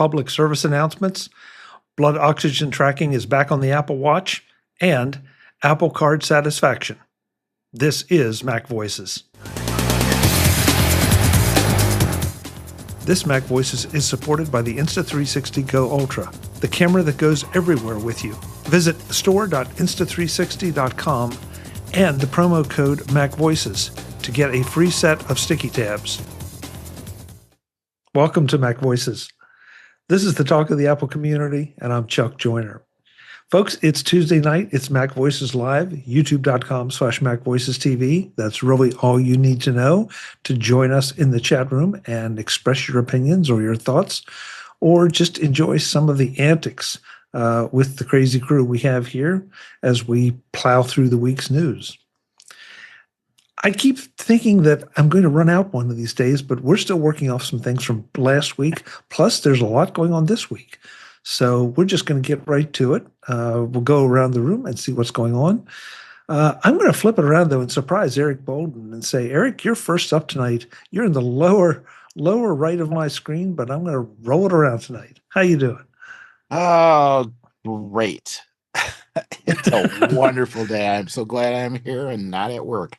public service announcements, blood oxygen tracking is back on the Apple Watch, and Apple Card satisfaction. This is MacVoices. This MacVoices is supported by the Insta360 Go Ultra, the camera that goes everywhere with you. Visit store.insta360.com and the promo code MacVoices to get a free set of sticky tabs. Welcome to MacVoices. This is the talk of the Apple community, and I'm Chuck Joyner. Folks, it's Tuesday night. It's MacVoices Live, youtube.com/MacVoicesTV. That's really all you need to know to join us in the chat room and express your opinions or your thoughts, or just enjoy some of the antics with the crazy crew we have here as we plow through the week's news. I keep thinking that I'm going to run out one of these days, but we're still working off some things from last week. Plus, there's a lot going on this week. So we're just going to get right to it. We'll go around the room and see what's going on. I'm going to flip it around, though, and surprise Eric Bolden and say, Eric, you're first up tonight. You're in the lower right of my screen, but I'm going to roll it around tonight. How you doing? Oh, great. It's a wonderful day. I'm so glad I'm here and not at work.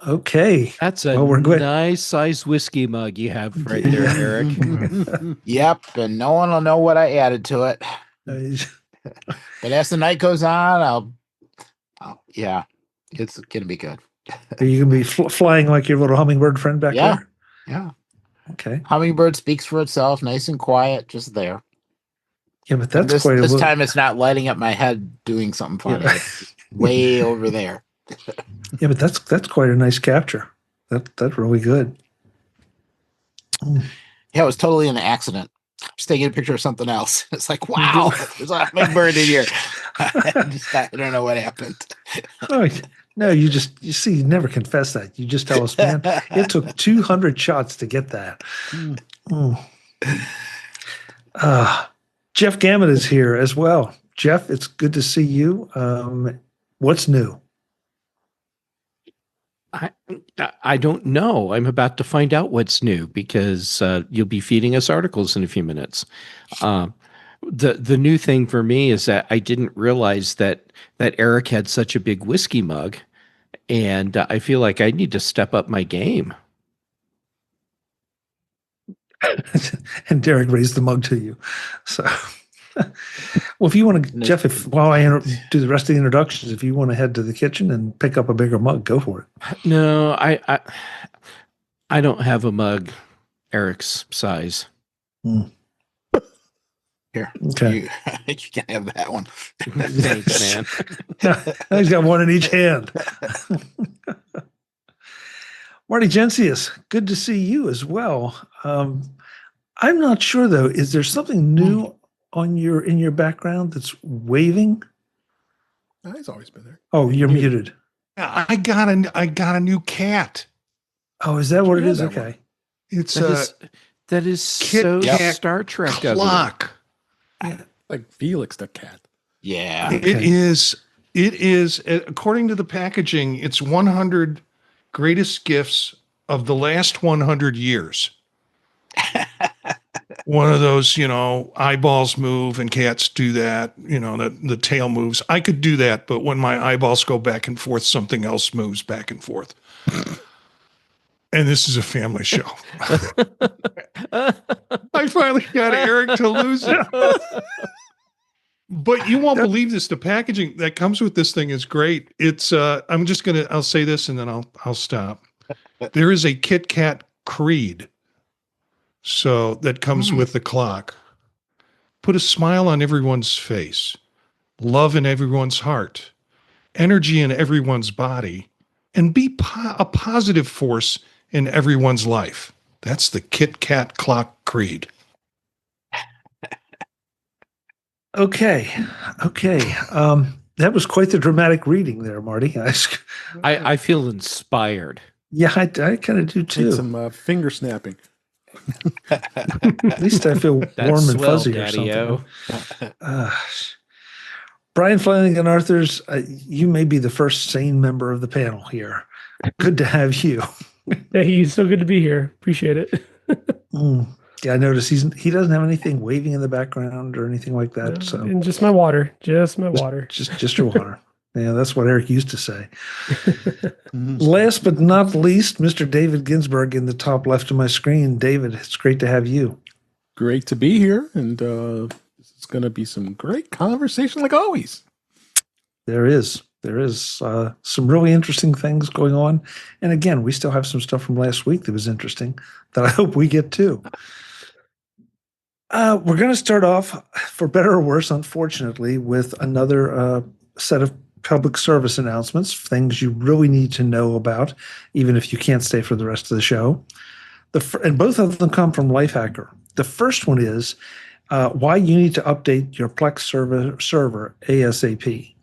Okay. That's a nice sized whiskey mug you have right there, Eric. Yep, and no one will know what I added to it. But as the night goes on, yeah, it's going to be good. Are you going to be flying like your little hummingbird friend back there? Yeah. Okay. Hummingbird speaks for itself, nice and quiet, just there. Yeah, but that's this time it's not lighting up my head doing something funny. Yeah. It's way over there. Yeah, but that's quite a nice capture. That's really good. Yeah, it was totally an accident. I was taking a picture of something else. It's like, wow, there's a big bird in here. I don't know what happened. Oh, no, you never confess that. You just tell us, man, it took 200 shots to get that. Jeff Gamet is here as well. Jeff, it's good to see you. What's new? I don't know. I'm about to find out what's new because you'll be feeding us articles in a few minutes. The new thing for me is that I didn't realize that Eric had such a big whiskey mug, and I feel like I need to step up my game. And Derek raised the mug to you. So, well, if you want to, Jeff, while I do the rest of the introductions, if you want to head to the kitchen and pick up a bigger mug, go for it. No, I don't have a mug Eric's size. Here, okay, you can have that one. Thanks, man. He's got one in each hand. Marty Jencius, good to see you as well. I'm not sure though. Is there something new in your background that's waving? He's always been there. Oh, you're muted. I got a new cat. Oh, is that what it is? Okay. It's that is so Star Trek clock. Like Felix the cat. Yeah. Okay. It is according to the packaging, it's 100 greatest gifts of the last 100 years. One of those, eyeballs move and cats do that, the tail moves. I could do that, but when my eyeballs go back and forth, something else moves back and forth. And this is a family show. I finally got Eric to lose it. But you won't believe this. The packaging that comes with this thing is great. It's I'll say this and then I'll stop. There is a Kit Kat Creed. So that comes with the clock. Put a smile on everyone's face, love in everyone's heart, energy in everyone's body, and be a positive force in everyone's life. That's the Kit Kat Clock Creed. Okay. That was quite the dramatic reading there, Marty. I feel inspired. Yeah, I kind of do too. Need some finger snapping. At least I feel warm and fuzzy Daddy-o. Or something. Brian Flanigan-Arthurs, you may be the first sane member of the panel here. Good to have you. Hey, so good to be here. Appreciate it. Yeah, I noticed he doesn't have anything waving in the background or anything like that. So And just my water. Just my water. just your water. Yeah, that's what Eric used to say. Mhm. Last but not least, Mr. David Ginsburg in the top left of my screen. David, it's great to have you. Great to be here, and this is going to be some great conversation, like always. There is some really interesting things going on, and again, we still have some stuff from last week that was interesting that I hope we get to. We're going to start off, for better or worse, unfortunately, with another set of public service announcements, things you really need to know about, even if you can't stay for the rest of the show. And both of them come from Lifehacker. The first one is why you need to update your Plex server ASAP.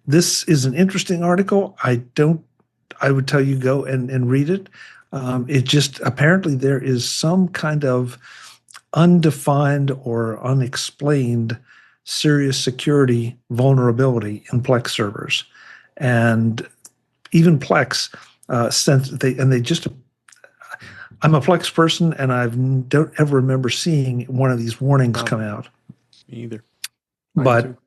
This is an interesting article. I would tell you go and read it. It just, apparently there is some kind of undefined or unexplained serious security vulnerability in Plex servers. And even Plex I'm a Plex person, and I don't ever remember seeing one of these warnings come out. Me either. But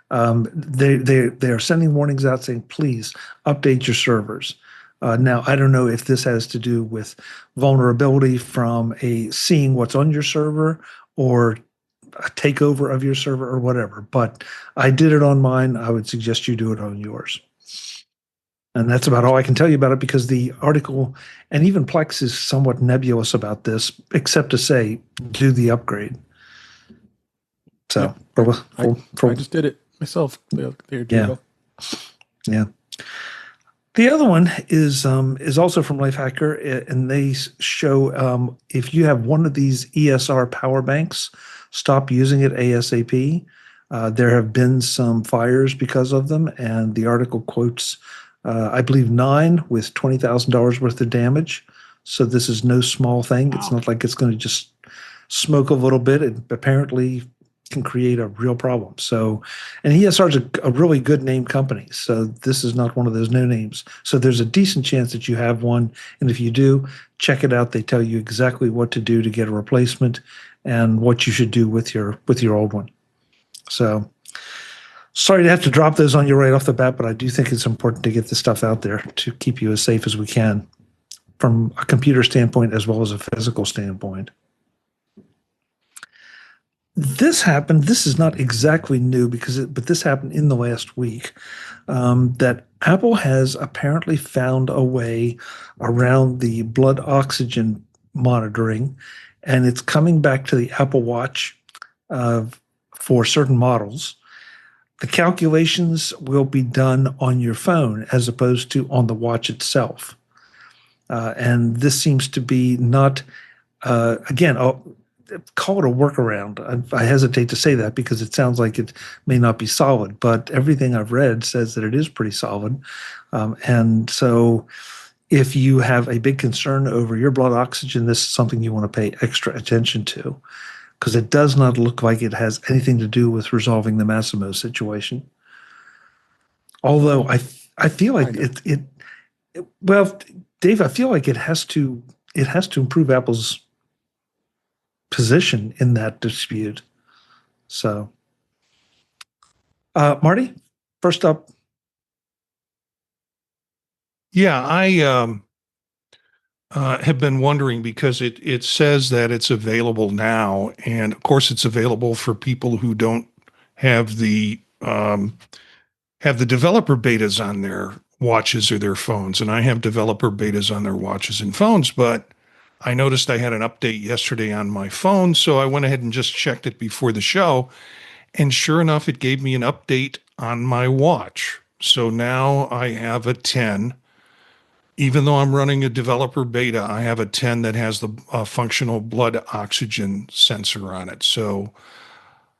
they are sending warnings out saying, please update your servers. Now, I don't know if this has to do with vulnerability from seeing what's on your server or a takeover of your server or whatever, but I did it on mine. I would suggest you do it on yours. And that's about all I can tell you about it, because the article, and even Plex, is somewhat nebulous about this, except to say, do the upgrade. So, I just did it myself. Yeah. The other one is also from Lifehacker, and they show if you have one of these ESR power banks, stop using it ASAP. There have been some fires because of them, and the article quotes, I believe, 9 with $20,000 worth of damage. So this is no small thing. It's not like it's going to just smoke a little bit. It apparently can create a real problem. So, and ESR is a really good name company. So this is not one of those no names. So there's a decent chance that you have one. And if you do, check it out. They tell you exactly what to do to get a replacement and what you should do with your old one. So sorry to have to drop those on you right off the bat, but I do think it's important to get this stuff out there to keep you as safe as we can from a computer standpoint as well as a physical standpoint. This happened. This is not exactly new but this happened in the last week, that Apple has apparently found a way around the blood oxygen monitoring, and it's coming back to the Apple Watch for certain models. The calculations will be done on your phone as opposed to on the watch itself. And this seems to be not, again, call it a workaround. I hesitate to say that because it sounds like it may not be solid, but everything I've read says that it is pretty solid. And so if you have a big concern over your blood oxygen, this is something you want to pay extra attention to, because it does not look like it has anything to do with resolving the Massimo situation. Although I feel like well, Dave, I feel like it has to improve Apple's position in that dispute. So, Marty, first up. Yeah, I have been wondering, because it says that it's available now, and of course it's available for people who don't have the developer betas on their watches or their phones, and I have developer betas on their watches and phones, but I noticed I had an update yesterday on my phone, so I went ahead and just checked it before the show, and sure enough, it gave me an update on my watch. So now I have a 10. Even though I'm running a developer beta, I have a 10 that has the functional blood oxygen sensor on it. So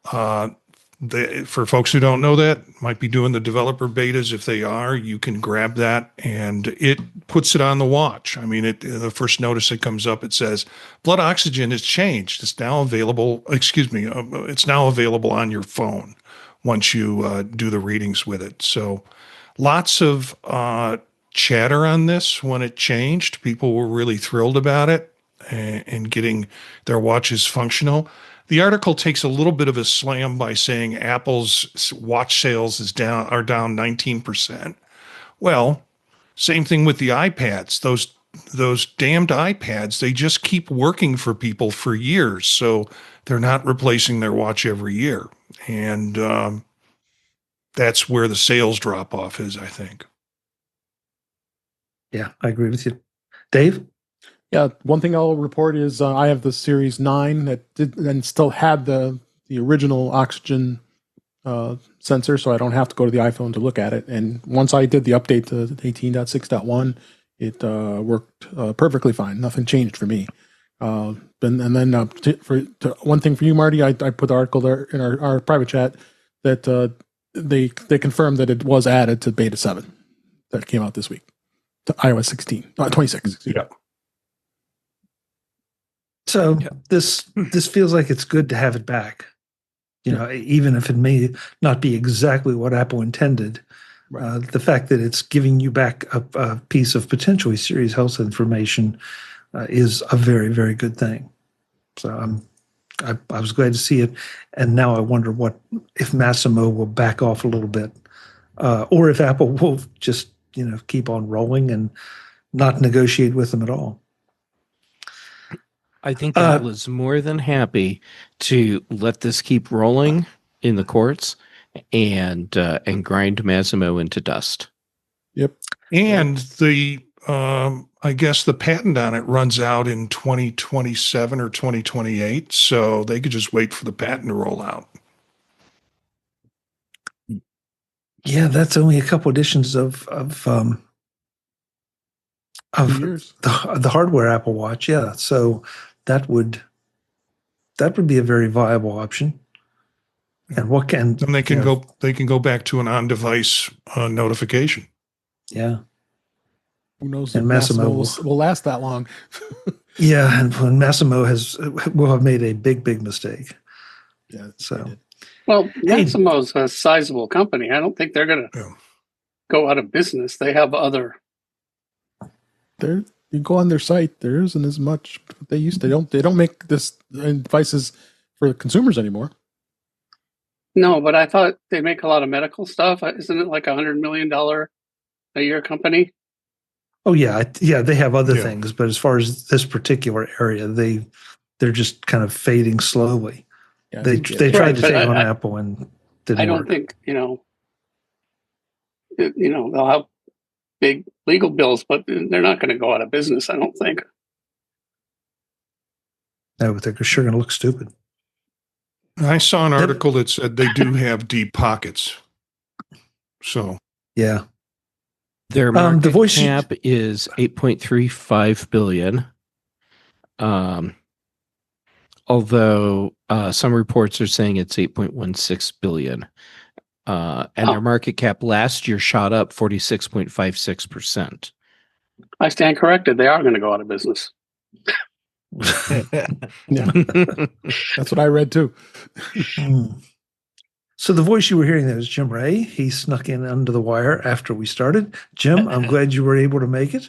for folks who don't know that, might be doing the developer betas. If they are, you can grab that and it puts it on the watch. I mean, the first notice that comes up, it says blood oxygen has changed. It's now available. It's now available on your phone once you do the readings with it. So lots of chatter on this when it changed. People were really thrilled about it. and getting their watches functional. The article takes a little bit of a slam by saying Apple's watch sales are down 19%. Well, same thing with the iPads. Those damned iPads, they just keep working for people for years. So they're not replacing their watch every year. And that's where the sales drop off is, I think. Yeah, I agree with you. Dave? Yeah, one thing I'll report is I have the Series 9 that did and still had the original oxygen sensor, so I don't have to go to the iPhone to look at it. And once I did the update to 18.6.1, it worked perfectly fine. Nothing changed for me. One thing for you, Marty, I put the article there in our private chat that they confirmed that it was added to Beta 7 that came out this week to iOS 26. Yeah. So this feels like it's good to have it back. Even if it may not be exactly what Apple intended, Right. The fact that it's giving you back a piece of potentially serious health information is a very, very good thing. So I was glad to see it, and now I wonder if Massimo will back off a little bit, or if Apple will just keep on rolling and not negotiate with them at all. I think Apple is more than happy to let this keep rolling in the courts and grind Massimo into dust. Yep. And I guess the patent on it runs out in 2027 or 2028, so they could just wait for the patent to roll out. Yeah, that's only a couple editions of Years. the hardware Apple Watch. Yeah, so that would be a very viable option. And And they can go back to an on-device notification. Yeah. Who knows And if Massimo Massimo will last that long? Yeah, and Massimo will have made a big mistake. Yeah. So, well, Massimo's a sizable company. I don't think they're going to go out of business. They have other. You go on their site, there isn't as much they used to. They don't make this devices for consumers anymore. No, but I thought they make a lot of medical stuff. Isn't it like $100 million a year company? oh yeah, they have other things, but as far as this particular area, they're just kind of fading slowly. Yeah, they tried to take on Apple and didn't. I don't work. think they'll have big legal bills, but they're not going to go out of business. I don't think. No, but they're sure going to look stupid. I saw an article that said they do have deep pockets. So yeah, their market cap is $8.35 billion. Although some reports are saying it's $8.16 billion. And their market cap last year shot up 46.56%. I stand corrected. They are going to go out of business. Yeah, that's what I read too. So the voice you were hearing there is Jim Ray. He snuck in under the wire after we started. Jim, I'm glad you were able to make it.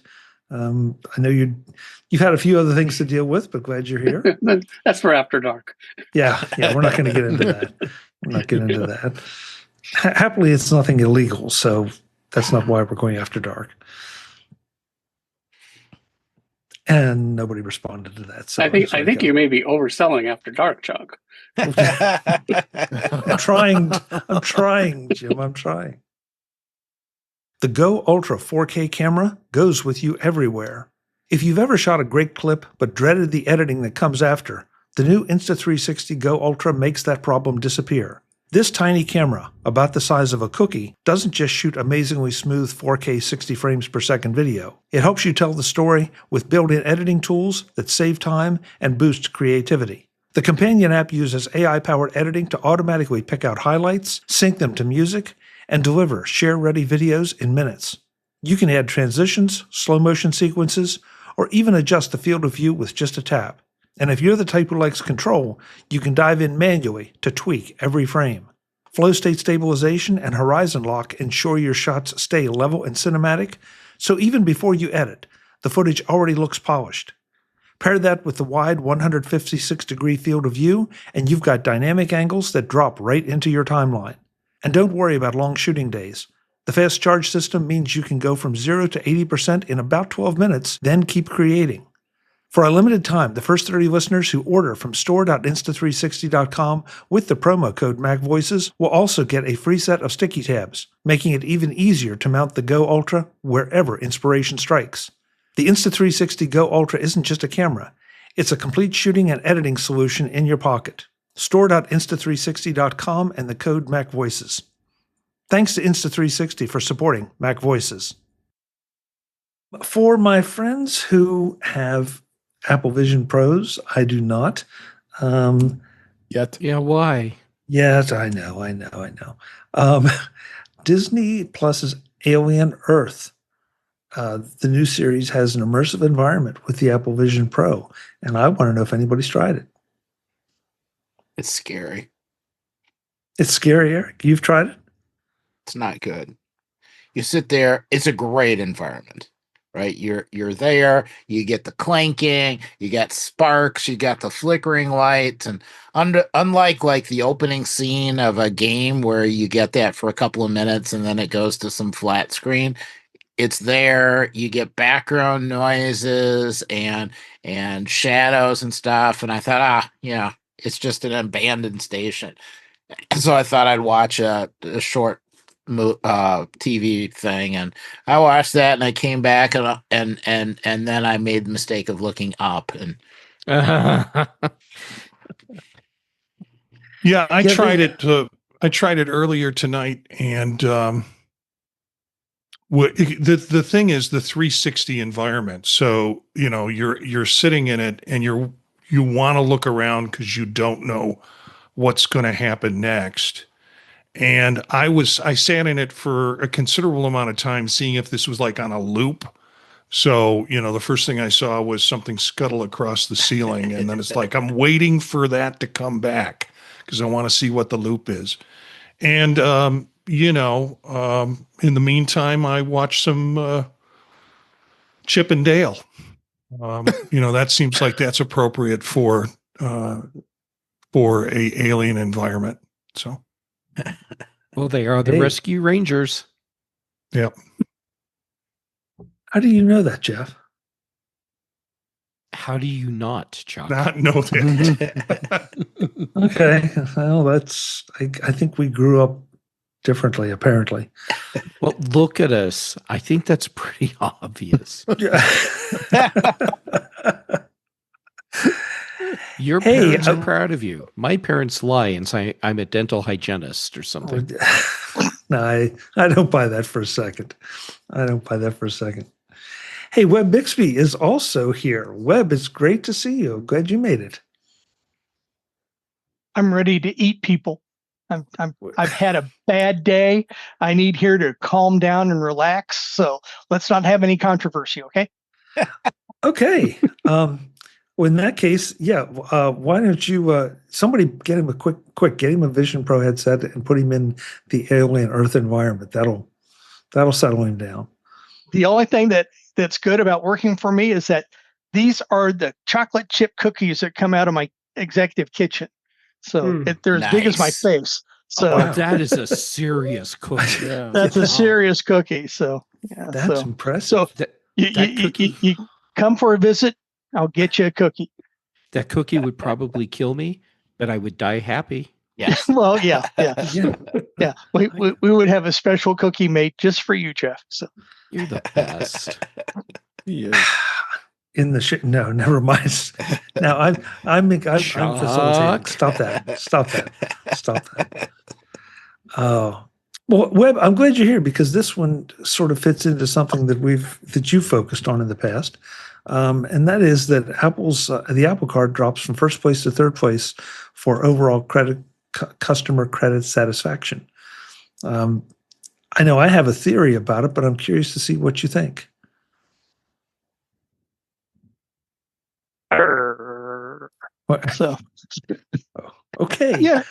I know you've had a few other things to deal with, but glad you're here. That's for after dark. Yeah, we're not going to get into that. We're not getting into that. Happily, it's nothing illegal, so that's not why we're going after dark. And nobody responded to that. So I think you may be overselling after dark, Chuck. I'm trying, Jim. I'm trying. The Go Ultra 4K camera goes with you everywhere. If you've ever shot a great clip but dreaded the editing that comes after, the new Insta360 Go Ultra makes that problem disappear. This tiny camera, about the size of a cookie, doesn't just shoot amazingly smooth 4K 60 frames per second video. It helps you tell the story with built-in editing tools that save time and boost creativity. The companion app uses AI-powered editing to automatically pick out highlights, sync them to music, and deliver share-ready videos in minutes. You can add transitions, slow-motion sequences, or even adjust the field of view with just a tap. And if you're the type who likes control, you can dive in manually to tweak every frame. Flow state stabilization and horizon lock ensure your shots stay level and cinematic, so even before you edit, the footage already looks polished. Pair that with the wide 156-degree field of view, and you've got dynamic angles that drop right into your timeline. And don't worry about long shooting days. The fast charge system means you can go from 0 to 80% in about 12 minutes, then keep creating. For a limited time, the first 30 listeners who order from store.insta360.com with the promo code MacVoices will also get a free set of sticky tabs, making it even easier to mount the Go Ultra wherever inspiration strikes. The Insta360 Go Ultra isn't just a camera. It's a complete shooting and editing solution in your pocket. Store.insta360.com and the code MacVoices. Thanks to Insta360 for supporting MacVoices. For my friends who have Apple Vision Pros, I do not. Yet. Yeah, why? Yes, I know. Disney Plus's Alien Earth. The new series has an immersive environment with the Apple Vision Pro, and I want to know if anybody's tried it. It's scary. It's scary, Eric. You've tried it? It's not good. You sit there. It's a great environment, right? You're there. You get the clanking. You got sparks. You got the flickering lights. And unlike like the opening scene of a game where you get that for a couple of minutes and then it goes to some flat screen, it's there. You get background noises and shadows and stuff. And I thought, yeah, it's just an abandoned station. So I thought I'd watch a short TV thing, and I watched that, and I came back, and then I made the mistake of looking up, and Yeah, I tried it. I tried it earlier tonight, and the thing is the 360 environment. So you're sitting in it, and you want to look around because you don't know what's going to happen next. And I sat in it for a considerable amount of time, seeing if this was like on a loop. So, the first thing I saw was something scuttle across the ceiling. And then it's like, I'm waiting for that to come back because I want to see what the loop is. And, in the meantime, I watched some Chip and Dale. That seems like that's appropriate for a alien environment. So. Well, they are the Rescue Rangers. Yep. How do you know that, Jeff? How do you not, Chuck? Not know that. Okay. Well, I think we grew up differently, apparently. Well, look at us. I think that's pretty obvious. Your parents are proud of you. My parents lie and say I'm a dental hygienist or something. No, I don't buy that for a second. Hey, Web Bixby is also here. Web, it's great to see you. Glad you made it. I'm ready to eat people. I've had a bad day. I need here to calm down and relax. So let's not have any controversy, okay? Okay. Well, in that case, why don't you somebody get him get him a Vision Pro headset and put him in the Alien Earth environment. That'll settle him down. The only thing that's good about working for me is that these are the chocolate chip cookies that come out of my executive kitchen. So they're as big as my face. So that is a serious cookie. Yeah. That's a serious cookie. So that's impressive. So you come for a visit, I'll get you a cookie. That cookie would probably kill me, but I would die happy. Yes. Well, yeah. We would have a special cookie made just for you, Jeff. So you're the best. Yeah. In the no, never mind. Now I'm facilitating. Stop that. Oh. Well, Webb, I'm glad you're here because this one sort of fits into something that you focused on in the past. And that is that the Apple Card drops from first place to third place for overall customer credit satisfaction. I know I have a theory about it, but I'm curious to see what you think. So, okay. Yeah.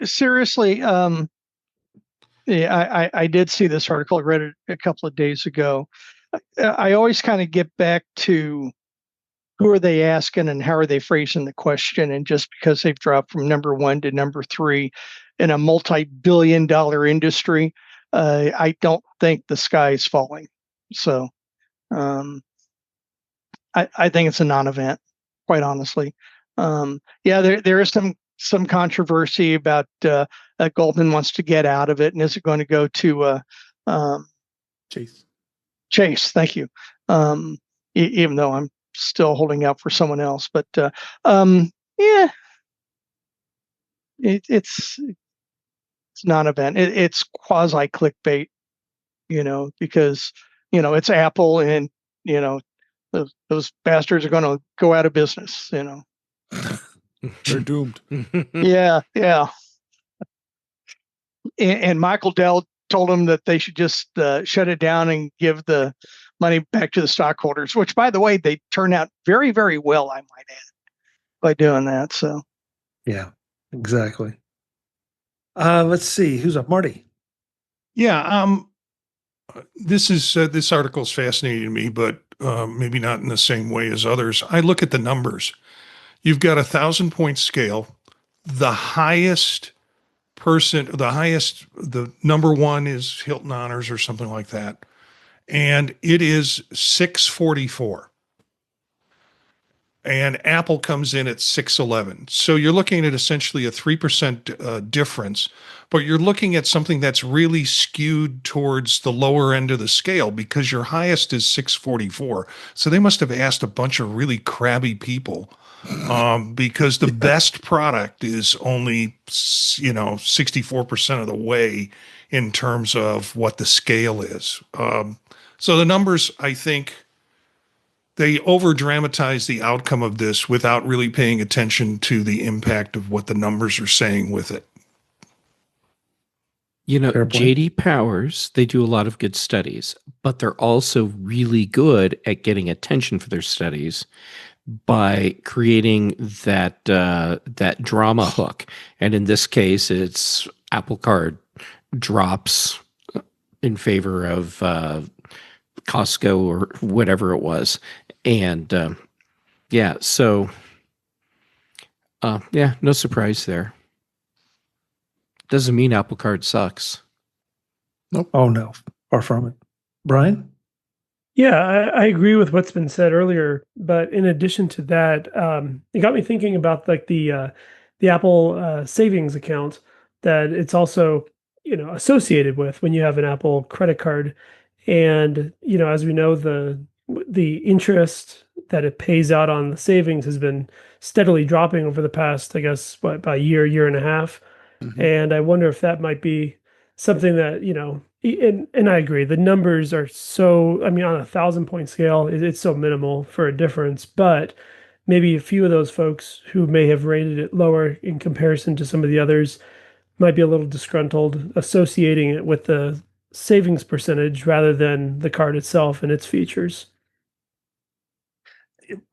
Seriously, I did see this article. I read it a couple of days ago. I always kind of get back to who are they asking and how are they phrasing the question. And just because they've dropped from number 1 to number 3 in a multi-billion-dollar industry, I don't think the sky is falling. So I think it's a non-event, quite honestly. There is some controversy about Goldman wants to get out of it, and is it going to go to Chase? Chase, thank you. Even though I'm still holding out for someone else, but it's non-event. It's quasi clickbait, because it's Apple, and those bastards are going to go out of business. They're doomed. Yeah. And Michael Dell told them that they should just shut it down and give the money back to the stockholders, which, by the way, they turned out very, very well, I might add, by doing that. So, yeah, exactly. Let's see who's up. Marty. Yeah. This article is fascinating to me, but maybe not in the same way as others. I look at the numbers. You've got 1,000-point scale. The number 1 is Hilton Honors or something like that. And it is 644. And Apple comes in at 611. So you're looking at essentially a 3% difference, but you're looking at something that's really skewed towards the lower end of the scale because your highest is 644. So they must have asked a bunch of really crabby people because the best product is only, 64% of the way in terms of what the scale is. So the numbers, I think, they over-dramatize the outcome of this without really paying attention to the impact of what the numbers are saying with it. J.D. Powers, they do a lot of good studies, but they're also really good at getting attention for their studies by creating that drama hook. And in this case, it's Apple Card drops in favor of Costco or whatever it was. And no surprise there. Doesn't mean Apple Card sucks. Nope. Oh no, far from it. Brian? Yeah, I agree with what's been said earlier, but in addition to that, it got me thinking about like the Apple savings account that it's also associated with when you have an Apple credit card, and as we know, the interest that it pays out on the savings has been steadily dropping over the past, I guess, about a year and a half. Mm-hmm. And I wonder if that might be something that, and I agree, the numbers are so, on a 1,000-point scale, it's so minimal for a difference, but maybe a few of those folks who may have rated it lower in comparison to some of the others might be a little disgruntled associating it with the savings percentage rather than the card itself and its features.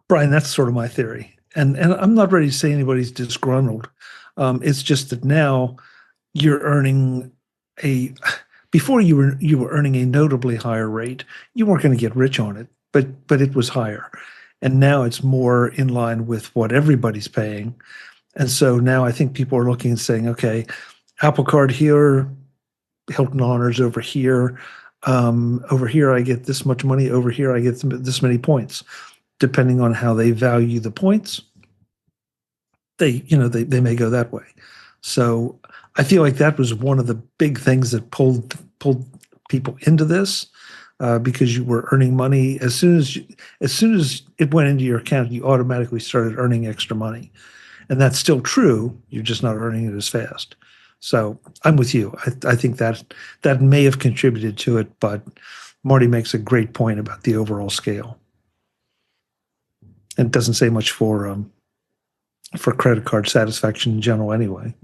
Brian, that's sort of my theory. And I'm not ready to say anybody's disgruntled. It's just that now you're earning before you were earning a notably higher rate. You weren't going to get rich on it, but it was higher. And now it's more in line with what everybody's paying. And so now I think people are looking and saying, okay, Apple Card here, Hilton Honors over here. Over here, I get this much money. Over here, I get this many points. Depending on how they value the points, they may go that way. So I feel like that was one of the big things that pulled people into this, because you were earning money as soon as it went into your account, you automatically started earning extra money, and that's still true. You're just not earning it as fast. So I'm with you. I think that may have contributed to it, but Marty makes a great point about the overall scale. And it doesn't say much for credit card satisfaction in general anyway.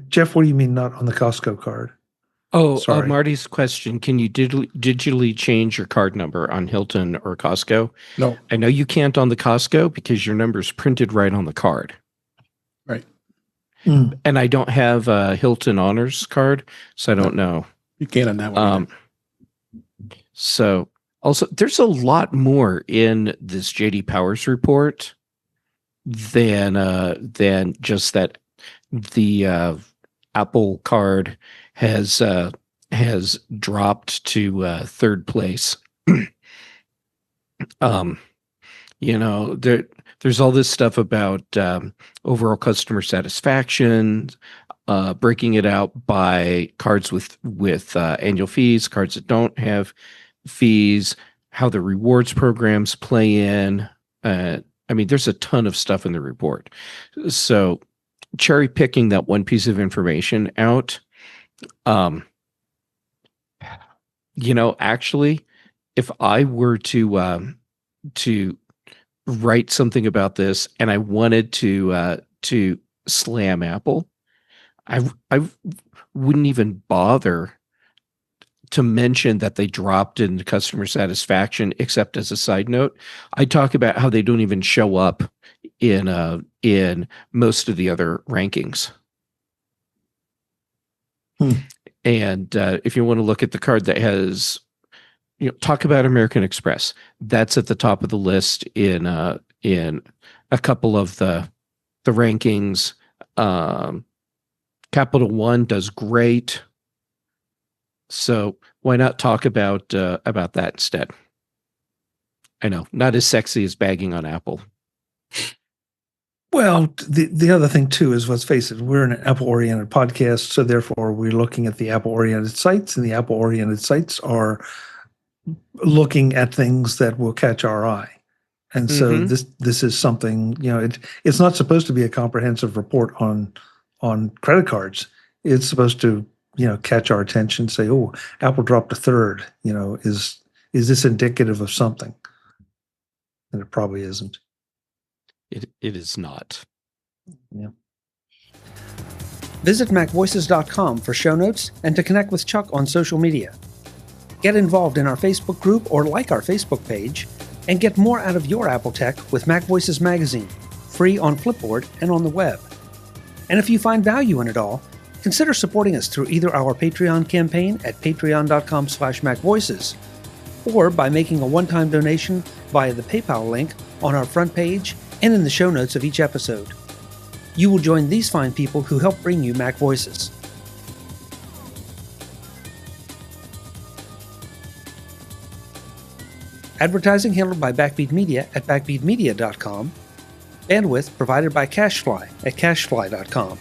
Jeff, what do you mean not on the Costco card? Oh, Marty's question. Can you digitally change your card number on Hilton or Costco? No. I know you can't on the Costco because your number's printed right on the card. Right. Mm. And I don't have a Hilton Honors card, so I don't know. You can't on that one. So also, there's a lot more in this JD Powers report than just that the Apple Card has dropped to third place. There's all this stuff about overall customer satisfaction, breaking it out by cards with annual fees, cards that don't have fees, how the rewards programs play in. There's a ton of stuff in the report. So cherry picking that one piece of information out, actually, if I were to write something about this and I wanted to slam Apple, I wouldn't even bother to mention that they dropped in customer satisfaction, except as a side note. I talk about how they don't even show up in most of the other rankings. And if you want to look at the card that has, talk about American Express, that's at the top of the list in a couple of the rankings. Capital One does great. So why not talk about that instead? I know, not as sexy as bagging on Apple. Well, the other thing too is, let's face it, we're an Apple-oriented podcast, so therefore we're looking at the Apple-oriented sites, and the Apple-oriented sites are looking at things that will catch our eye. And so this is something, it's not supposed to be a comprehensive report on credit cards. It's supposed to catch our attention, say, oh, Apple dropped a third, is this indicative of something? And it probably isn't. It is not. Yeah. Visit MacVoices.com for show notes and to connect with Chuck on social media. Get involved in our Facebook group or like our Facebook page, and get more out of your Apple tech with MacVoices magazine, free on Flipboard and on the web. And if you find value in it all, consider supporting us through either our Patreon campaign at patreon.com/MacVoices, or by making a one-time donation via the PayPal link on our front page and in the show notes of each episode. You will join these fine people who help bring you Mac Voices. Advertising handled by Backbeat Media at backbeatmedia.com. Bandwidth provided by CacheFly at cachefly.com.